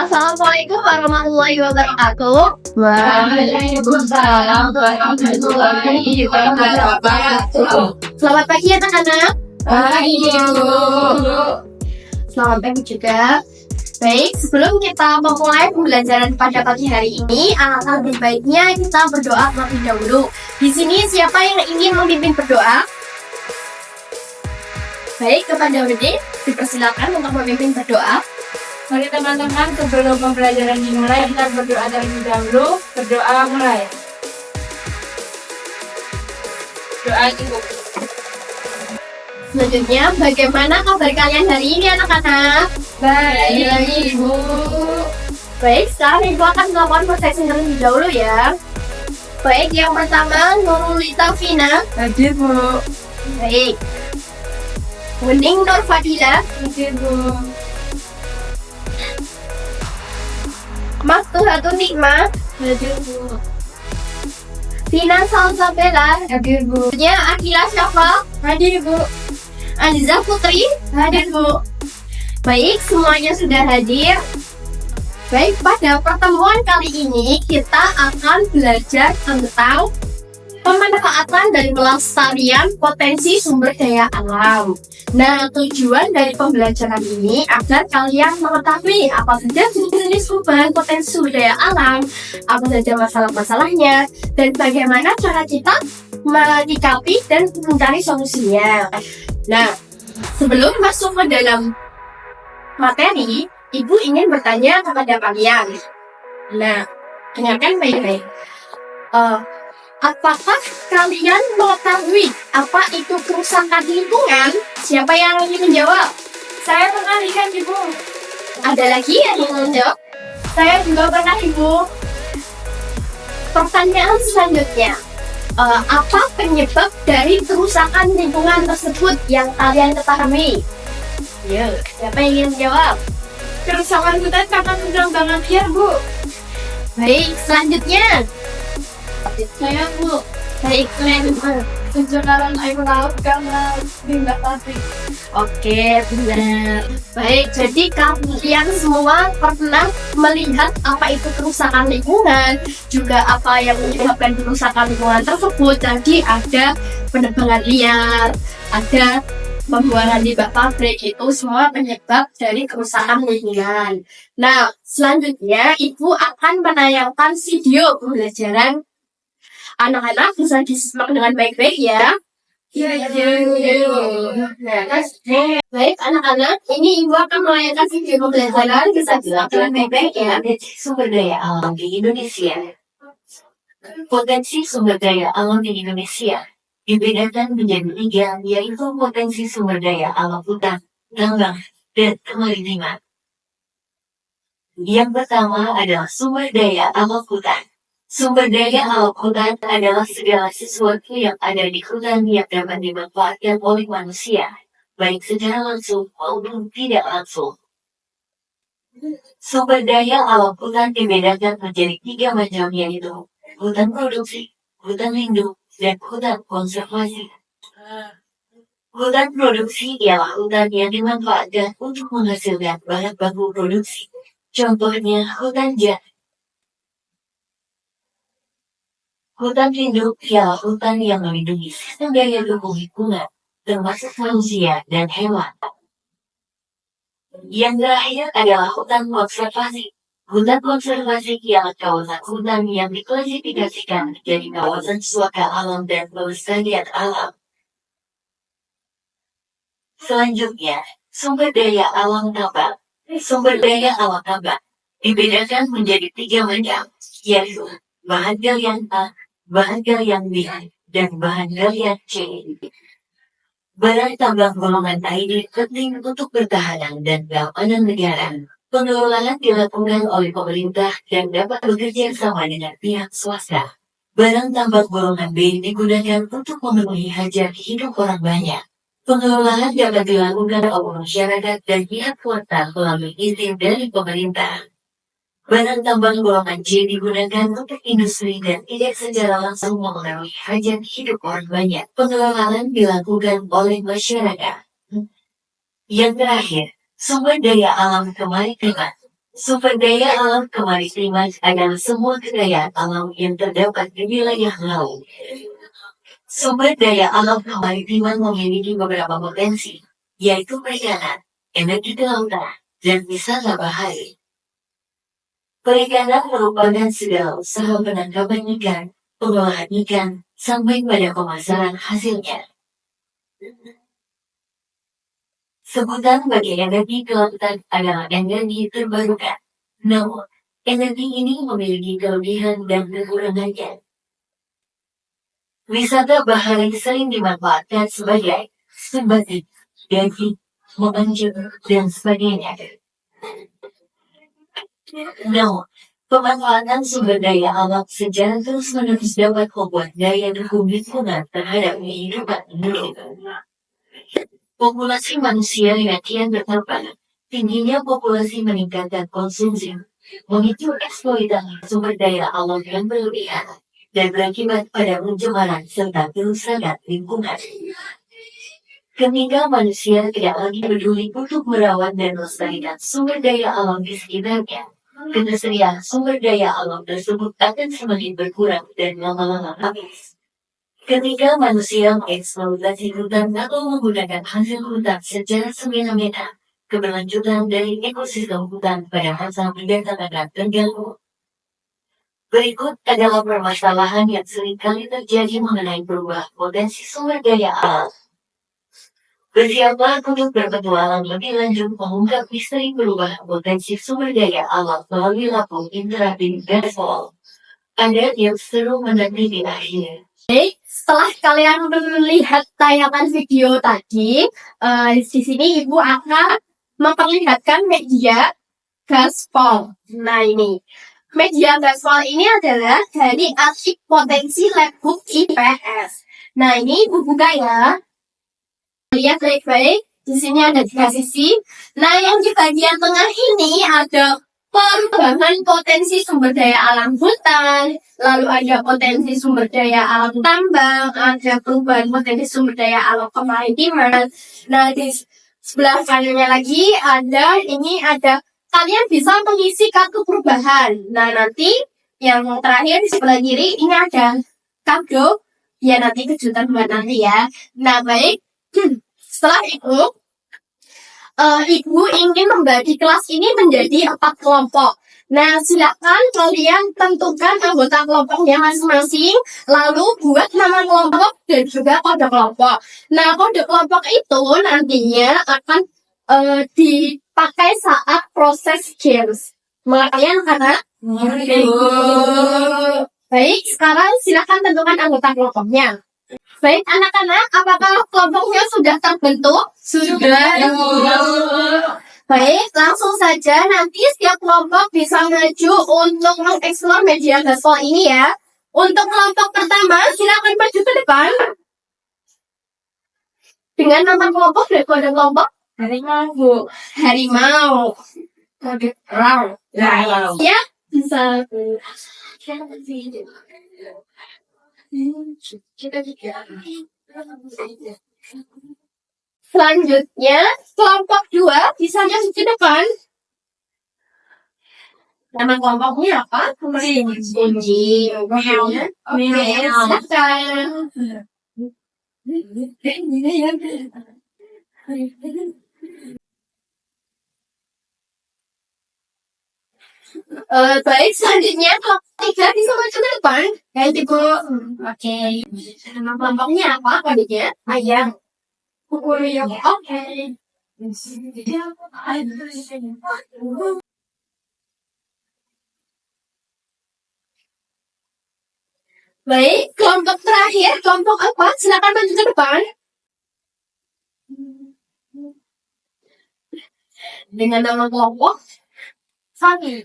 Assalamualaikum warahmatullahi wabarakatuh. Waalaikumsalam warahmatullahi wabarakatuh. Selamat pagi anak-anak. Pagi Bu. Selamat pagi juga. Baik, sebelum kita memulai pembelajaran pada pagi hari ini, alangkah lebih baiknya kita berdoa terlebih dahulu. Di sini siapa yang ingin memimpin berdoa? Baik, kepada Udin, dipersilakan untuk memimpin berdoa. Mari teman-teman, sebelum pembelajaran dimulai kita berdoa terlebih dahulu. Berdoa mulai. Doa cukup. Selanjutnya, bagaimana kabar kalian hari ini anak-anak? Baik Bu. Baik, sekarang Ibu akan melakukan prosesi terlebih dahulu ya. Baik, yang pertama Nurulita Vina. Hadir Bu. Baik. Wening Nur Fadila. Hadir Bu. Mas Tuhatun Nikma. Hadir Bu. Vina Salsabella. Hadir Bu. Selanjutnya Akila Syafa. Hadir Bu. Aziza Putri. Hadir Bu. Baik, semuanya sudah hadir. Baik, pada pertemuan kali ini kita akan belajar tentang pemanfaatan dan pelestarian potensi sumber daya alam. Nah, tujuan dari pembelajaran ini agar kalian mengetahui apa saja jenis-jenis perubahan potensi sumber daya alam, apa saja masalah-masalahnya, dan bagaimana cara kita menyikapi dan mencari solusinya. Nah, sebelum masuk ke dalam materi, Ibu ingin bertanya kepada kalian. Nah, dengarkan baik-baik. Apakah kalian mengetahui apa itu kerusakan lingkungan? Siapa yang ingin menjawab? Saya pernah lihat Ibu. Ada lagi yang ingin menjawab? Saya juga pernah Ibu. Pertanyaan selanjutnya. Apa penyebab dari kerusakan lingkungan tersebut yang kalian ketahui? Ya, siapa yang ingin menjawab? Kerusakan hutan karena penebangan liar Bu. Baik, selanjutnya. Saya Bu. Baik, selanjutnya. Pencemaran air laut karena limbah plastik. Oke, benar. Baik, jadi kalian semua pernah melihat apa itu kerusakan lingkungan, juga apa yang menyebabkan kerusakan lingkungan tersebut. Jadi ada penebangan liar, ada pembuangan limbah pabrik, itu semua penyebab dari kerusakan lingkungan. Nah, selanjutnya Ibu akan menayangkan video pembelajaran. Anak-anak bisa disimak dengan baik-baik ya. Iya. Baik anak-anak, ini Ibu akan menayangkan video pembelajaran, bisa disimak dengan baik-baik ya. Sumber daya alam di Indonesia. Potensi sumber daya alam di Indonesia dibedakan menjadi 3, yaitu potensi sumber daya alam hutan, tambang, dan kemaritiman. Yang pertama adalah sumber daya alam hutan. Sumber daya alam hutan adalah segala sesuatu yang ada di hutan yang dapat dimanfaatkan oleh manusia, baik secara langsung maupun tidak langsung. Sumber daya alam hutan dibedakan menjadi 3 macam, yaitu hutan produksi, hutan lindung, dan hutan konservasi. Hutan produksi ialah hutan yang dimanfaatkan untuk menghasilkan bahan baku produksi. Contohnya hutan jati. Hutan lindung ialah hutan yang melindungi sistem daya dukung lingkungan, termasuk manusia dan hewan. Yang terakhir adalah hutan konservasi. Hutan konservasi ialah kawasan hutan yang diklasifikasikan menjadi kawasan suaka alam dan pelestarian alam. Selanjutnya, sumber daya alam tambang. Sumber daya alam tambang dibedakan menjadi 3 macam, yaitu bahan galian A, bahan galian B, dan bahan galian C. Barang tambang golongan A ini penting untuk pertahanan dan keamanan negara. Pengelolaan dilakukan oleh pemerintah dan dapat bekerja sama dengan pihak swasta. Barang tambang golongan B digunakan untuk memenuhi hajat hidup orang banyak. Pengelolaan dapat dilakukan oleh masyarakat dan pihak swasta melalui izin dari pemerintah. Barang tambang golongan C digunakan untuk industri dan tidak secara langsung memenuhi hajat hidup orang banyak. Pengelolaan dilakukan oleh masyarakat. Yang terakhir, sumber daya alam kemaritiman. Sumber daya alam kemaritiman adalah semua kekayaan alam yang terdapat di wilayah laut. Sumber daya alam kemaritiman memiliki beberapa potensi, yaitu perikanan, energi kelautan, dan wisata bahari. Perikanan merupakan segala usaha penangkapan ikan, pengolahan ikan, sampai pada pemasaran hasilnya. Sebutan bagi energi kelautan adalah energi terbarukan. Namun, energi ini memiliki kelebihan dan kekurangannya. Wisata bahari sering dimanfaatkan sebagai sebatik, diving, memancing, dan sebagainya. Namun, pemanfaatan sumber daya alam secara terus-menerus dapat membuat daya dukung lingkungan terhadap kehidupan makhluk. Populasi manusia yang kian bertambah, tingginya populasi meningkatkan konsumsi, memicu eksploitasi sumber daya alam yang berlebihan, dan berakibat pada pencemaran serta kerusakan lingkungan. Ketika manusia tidak lagi peduli untuk merawat dan melestarikan sumber daya alam di sekitarnya, ketersediaan sumber daya alam tersebut akan semakin berkurang dan lama-lama habis. Ketika manusia mengeksploitasi hutan atau menggunakan hasil hutan secara semena-mena, keberlanjutan dari ekosistem hutan pada masa mendatang akan terganggu. Berikut adalah permasalahan yang seringkali terjadi mengenai perubahan potensi sumber daya alam. Bersiaplah untuk berpetualang lebih lanjut mengungkap misteri perubahan potensi sumber daya alam melalui laptop interaktif Gaspol. Ada yang seru menanti di akhir. Setelah kalian melihat tayangan video tadi, di sini Ibu akan memperlihatkan media gaspol. Nah ini, media gaspol ini adalah dari arsip potensi Labbook IPS. Nah ini Ibu buka ya. Lihat baik-baik, di sini ada 3 sisi. Nah yang di bagian tengah ini ada perubahan potensi sumber daya alam hutan, lalu ada potensi sumber daya alam tambang, ada perubahan potensi sumber daya alam kemaritiman. Nah di sebelah kanannya lagi ada kalian bisa mengisi kartu perubahan. Nah nanti yang terakhir di sebelah kiri ini ada kado, ya nanti kejutan buat nanti ya. Nah baik, setelah itu Ibu ingin membagi kelas ini menjadi 4 kelompok. Nah, silakan kalian tentukan anggota kelompoknya masing-masing, lalu buat nama kelompok dan juga kode kelompok. Nah, kode kelompok itu nantinya akan dipakai saat proses games. Kalian anak? Baik, sekarang silakan tentukan anggota kelompoknya. Baik, anak-anak, apakah kelompoknya sudah terbentuk? Sudah. Baik, langsung saja nanti setiap kelompok bisa maju untuk mengeksplor media gaspol ini ya. Untuk kelompok pertama, silakan maju ke depan. Dengan nama kelompok dan kode kelompok. Harimau. Harimau. Kode rau. Ya, bisa. Selanjutnya, kelompok 2 bisa maju ke depan. Nama kelompoknya apa? Kunci. Silakan. Baik, selanjutnya kelompok 3 bisa maju ke depan. Baik, Ibu. Oke. Nama kelompoknya apa kodenya? Ayam. Oke. Baik, kelompok terakhir, kelompok apa? Silakan maju ke depan. Dengan nama kelompok Sani.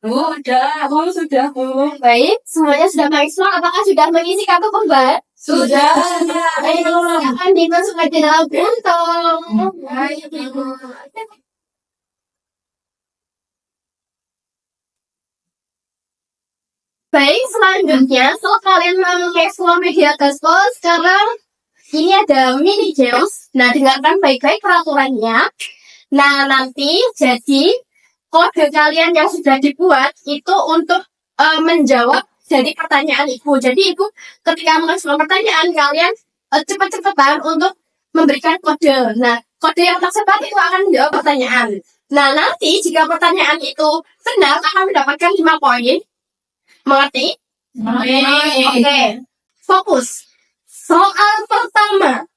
Sudah. Baik, semuanya sudah mengeksplor. Apakah sudah mengisi kartu kembar? Sudah. Baik, silakan dimasukkan ke dalam kantong. Baik, selanjutnya setelah kalian mengeksplor media gaspol, sekarang ini ada mini games. Nah, dengarkan baik-baik peraturannya. Nah, nanti jadi kode kalian yang sudah dibuat itu untuk menjawab dari pertanyaan ibu. Jadi ibu ketika mengeksplor pertanyaan kalian cepat-cepatan untuk memberikan kode. Nah, kode yang tersebar itu akan menjawab pertanyaan. Nah, nanti jika pertanyaan itu benar akan mendapatkan 5 poin. Mengerti? Oke. Fokus. Soal pertama.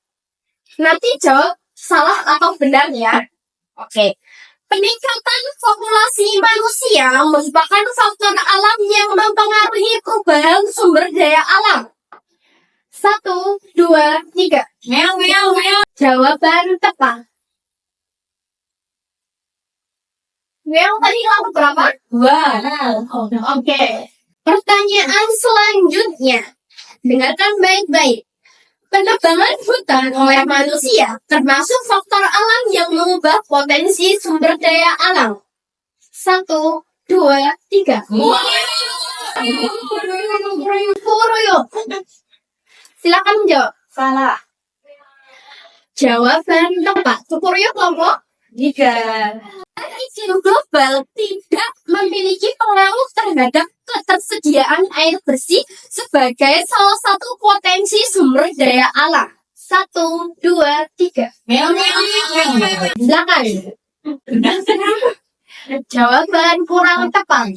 Nanti jawab salah atau benar ya. Oke. Peningkatan populasi manusia merupakan faktor alam yang mempengaruhi perubahan sumber daya alam. 1, 2, 3. Jawaban tepat. Yang tadi lalu berapa? 2. Oke. Pertanyaan selanjutnya. Dengarkan baik-baik. Penebangan hutan oleh manusia termasuk faktor alam yang mengubah potensi sumber daya alam. 1, 2, 3. Kukuruyo. Silakan menjawab. Salah. Jawaban tepat. Kukuruyo kelompok 3. iklim global tidak memiliki pengaruh terhadap ketersediaan air bersih sebagai salah satu potensi sumber daya alam. 1, 2, 3. Silakan. Jawaban kurang tepat.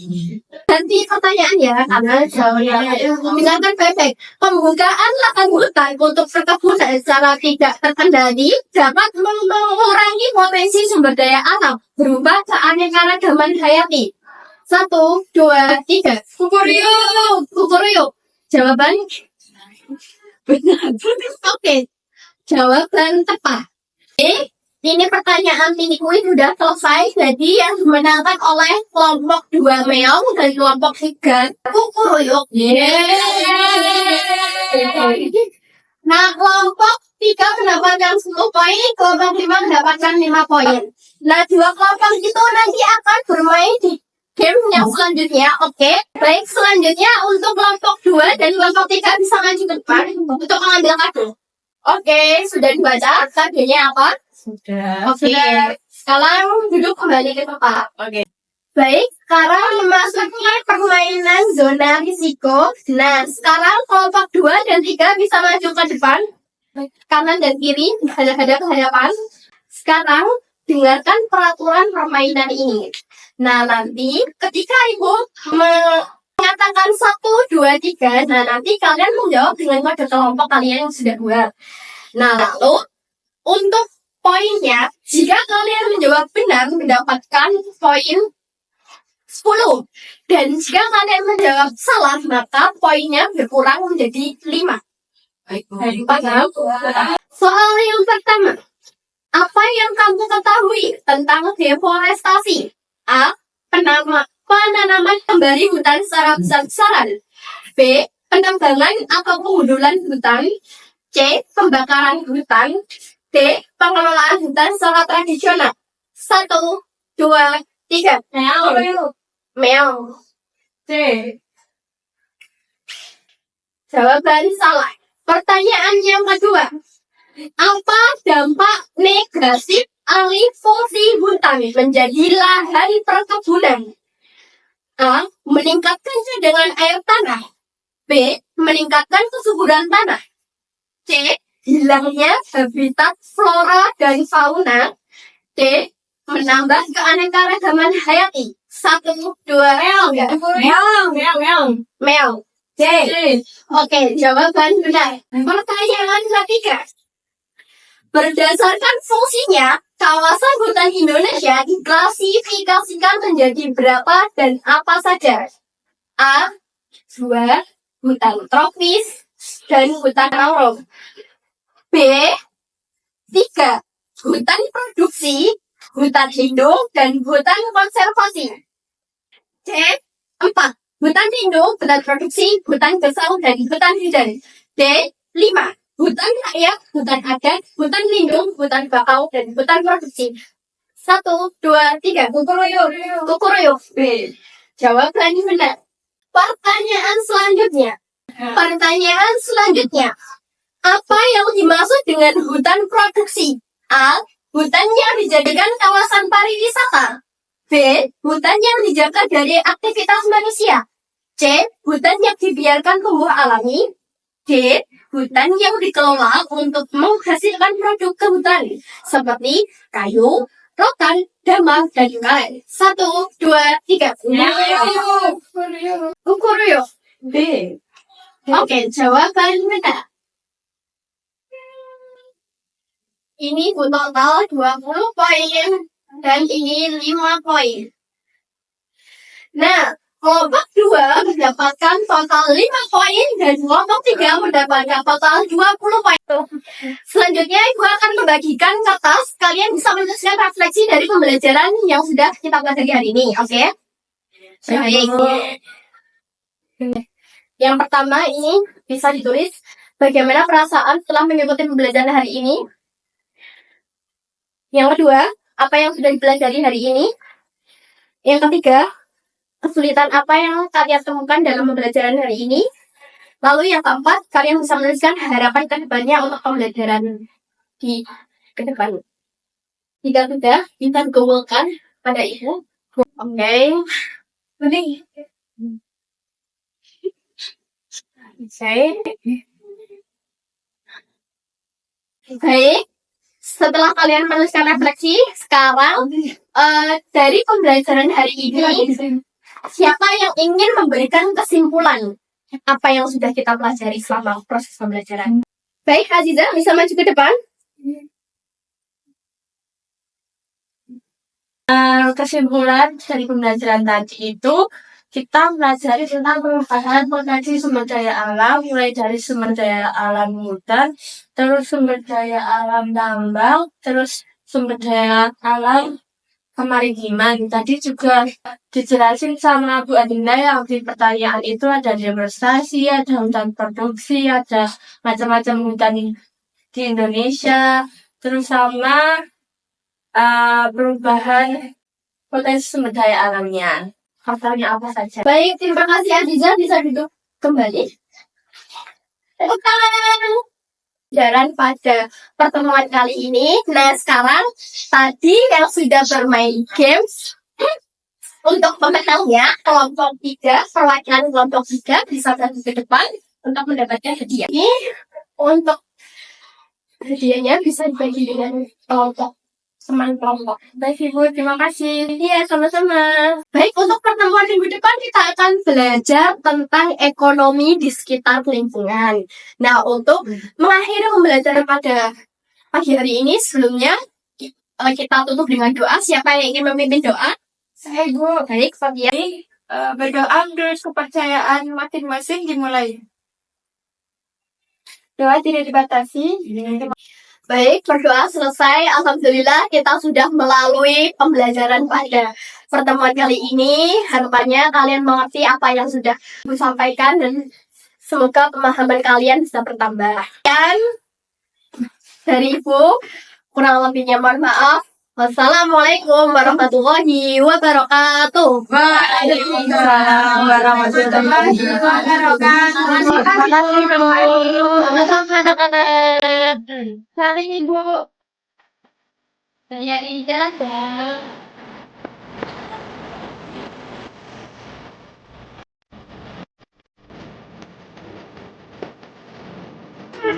Ganti pertanyaan ya, karena jawabannya misalkan baik-baik. Pembukaan lahan hutan untuk perkebunan secara tidak terkendali dapat mengurangi potensi sumber daya alam berupa keanekaragaman hayati. 1, 2, 3. Kukuruyo. Jawaban benar. Oke. Jawaban tepat. Ini pertanyaan mini kuis sudah selesai. Jadi yang dimenangkan oleh kelompok 2 meong dan kelompok 3 kukuruyo. Nah, kelompok 3 mendapatkan 10 poin, kelompok 5 mendapatkan 5 poin. Nah, 2 kelompok itu nanti akan bermain di game yang selanjutnya. Oke. Baik, selanjutnya untuk kelompok 2 dan kelompok 3 bisa maju ke depan untuk mengambil kado. Oke, sudah dibaca kadonya apa? Sudah. Oke. Sekarang duduk kembali ke tempat. Oke. Baik, sekarang memasuki permainan zona risiko. Nah, sekarang kelompok 2 dan 3 bisa maju ke depan. Kanan dan kiri, hadap ke hadapan. Sekarang, dengarkan peraturan permainan ini. Nah, nanti ketika ibu mengatakan 1, 2, 3, nah nanti kalian menjawab dengan kode kelompok kalian yang sudah buat. Nah, lalu untuk poinnya, jika kalian menjawab benar mendapatkan poin 10. Dan jika kalian menjawab salah, maka poinnya berkurang menjadi 5. Paham? Soal yang pertama. Apa yang kamu ketahui tentang deforestasi? A. Penanaman kembali hutan secara besar-besaran. B. Penebangan atau pengundulan hutan. C. Pembakaran hutan. D. Pengelolaan hutan secara tradisional. 1, 2, 3. Meong. C. Jawaban salah. Pertanyaan yang kedua. Apa dampak negatif alih fungsi hutan menjadi lahan perkebunan? A. Meningkatkan cadangan air tanah. B. Meningkatkan kesuburan tanah. C. Hilangnya habitat flora dan fauna. D. Menambah keanekaragaman hayati. 1, 2, meong. C. Oke, jawaban benar. Pertanyaan ketiga. Berdasarkan fungsinya, kawasan hutan Indonesia diklasifikasikan menjadi berapa dan apa saja? A. 2. Hutan tropis dan hutan mangrove. B. 3. Hutan produksi, hutan lindung, dan hutan konservasi. C. 4. Hutan lindung, hutan produksi, hutan gersang, dan hutan hujan. D. 5. Hutan rakyat, hutan adat, hutan lindung, hutan bakau, dan hutan produksi. 1, 2, 3. Kukuruyo. B. Jawaban benar. Pertanyaan selanjutnya. Pertanyaan selanjutnya. Apa yang dimaksud dengan hutan produksi? A. Hutan yang dijadikan kawasan pariwisata. B. Hutan yang dijaga dari aktivitas manusia. C. Hutan yang dibiarkan tumbuh alami. D. Hutan yang dikelola untuk menghasilkan produk kehutanan seperti kayu, rotan, damar, dan karet. 1, 2, 3. Ukuruyo. B. Oke, jawaban benar. Ini total 20 poin dan ini 5 poin. Nah, kelompok 2 mendapatkan total 5 poin dan kelompok 3 mendapatkan total 20 poin. Selanjutnya Ibu akan membagikan kertas. Kalian bisa menuliskan refleksi dari pembelajaran yang sudah kita pelajari hari ini, oke? Baik. Yang pertama ini bisa ditulis bagaimana perasaan setelah mengikuti pembelajaran hari ini. Yang kedua, apa yang sudah dipelajari hari ini. Yang ketiga, kesulitan apa yang kalian temukan dalam pembelajaran hari ini. Lalu yang keempat, kalian bisa menuliskan harapan ke depannya untuk pembelajaran di ke depan. Jika sudah, bisa dikumpulkan pada Ibu. Oke. Baik. Setelah kalian menuliskan refleksi, sekarang dari pembelajaran hari ini, siapa yang ingin memberikan kesimpulan apa yang sudah kita pelajari selama proses pembelajaran? Baik, Aziza, bisa maju ke depan. Kesimpulan dari pembelajaran tadi itu, kita pelajari tentang pengembangan potensi sumber daya alam, mulai dari sumber daya alam hutan, terus sumber daya alam tambang, terus sumber daya alam kemaritiman. Tadi juga dijelasin sama Bu Adinda yang di pertanyaan itu ada deforestasi, ada hutan produksi, ada macam-macam hutan di Indonesia, terus sama perubahan potensi sumber daya alamnya. Faktornya apa saja? Baik, terima kasih Aziza, bisa duduk kembali. Pelajaran pada pertemuan kali ini. Nah, sekarang tadi yang sudah bermain games, untuk pemenangnya kelompok 3, perwakilan kelompok 3 bisa maju ke depan untuk mendapatkan hadiah. Ini untuk hadiahnya bisa dibagi dengan kelompok teman kelompok. Baik Ibu, terima kasih. Iya, sama-sama. Baik, untuk pertemuan minggu depan kita akan belajar tentang ekonomi di sekitar lingkungan. Nah, untuk mengakhiri pembelajaran pada pagi hari ini, sebelumnya kita tutup dengan doa. Siapa yang ingin memimpin doa? Saya Ibu. Baik, Fabian. Berdoa menurut kepercayaan masing-masing dimulai. Doa tidak dibatasi. Baik, berdoa selesai. Alhamdulillah kita sudah melalui pembelajaran pada pertemuan kali ini. Harapannya kalian mengerti apa yang sudah Ibu sampaikan dan semoga pemahaman kalian bisa bertambah. Dan dari Ibu, kurang lebihnya mohon maaf. Wassalamualaikum warahmatullahi wabarakatuh. Waalaikumsalam warahmatullahi wabarakatuh. Saling Ibu. Saya ijazah.